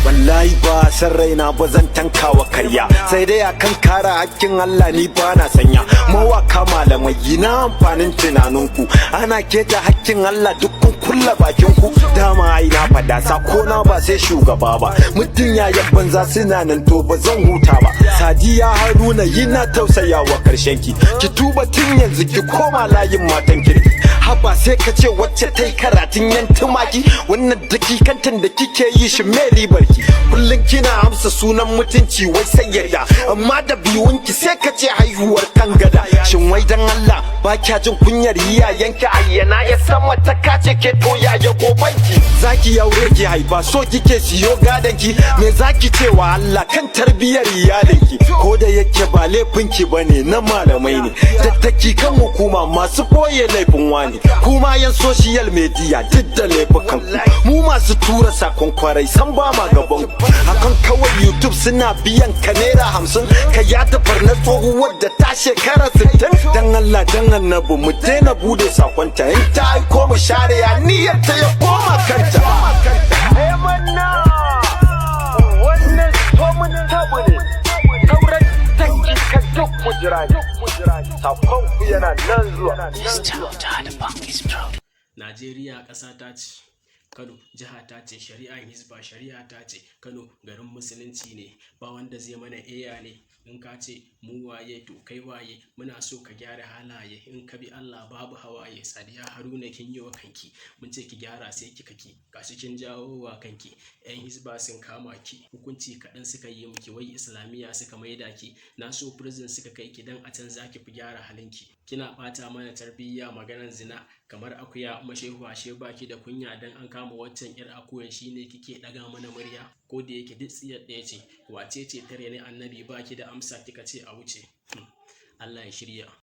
Wallahi ba san raina ba zan tankawa karya, sai dai akan kara hakkin Allah ni ba na sanya. Mawaka malamai ina amfanin tunaninku, ana keta hakkin Allah dukkan kulla bakin ku. Dama ai na fada sako na ba sai shugaba ba, mutum ya banza suna nan to ba zan huta ba. Sadiya Haruna yana tausayawa karshen ki tuba tun yanzu ki koma layin matan kirki. Haba sai ka ce wacce ta yi karatun yan tumaki, wannan dakikantan da kike yi shi me ribar ki? Kullum kina amsa sunan mutunci wai sai yarda, amma da biyunki sai ka ce haihuwar kangada. Shin wai dan Allah ba kya jin kunyar iyayenki? Ayyana ya sama ta kace ke to yaya gobanki? Zaki aure ki haifa so kike siyo gadanki, me zaki ce wa Allah kan tarbiyar iyalinki? Ko da yake ba laifinki bane na malamai ne, dattaki kan hukuma masu boye laifin wani. Kuma yan social media duk da laifukan ku, mu masu tura sakon kwarai san ba ma gaban ku. Hakan kawai YouTube suna biyan ka naira 50, ka yada barna tsohuwar da ta shekara 60. Dan Allah dan annabi mu daina bude sakonta, in ta aiko mu share ya niyyar ta ya koma kanta. Wannan so mun tabu ne, sauran tanki ka duk kujira sakon ku yana nan zuwa. Najeriya ƙasa ta ce, Kano jiha ta ce, shari'a Hizba shari'a ta ce, Kano garin musulunci ne, ba wanda zai mana eya ne. In ka ce mu waye to kai waye, muna so ka gyara halaye, in ka bi Allah babu hawaye. Sadiya Haruna kin yi wa kanki, mun ce ki gyara sai kika ki, gashi kin jawo wa kanki. Yan Hizba sun kama ki, hukunci kaɗan suka yi miki, wai Islamiyya suka maida ki, na so prison suka kai ki dan a can zaki fi gyara halinki. Kina ɓata mana tarbiyya maganar zina kamar akuya, mashehu ashe baki da kunya dan an kama waccan yar akuyan shine kike ɗaga mana murya. Ko da yake duk tsiyar ɗaya ce, wace ce tare ne annabi baki da amsa kika ce a wuce. Allah ya shirya.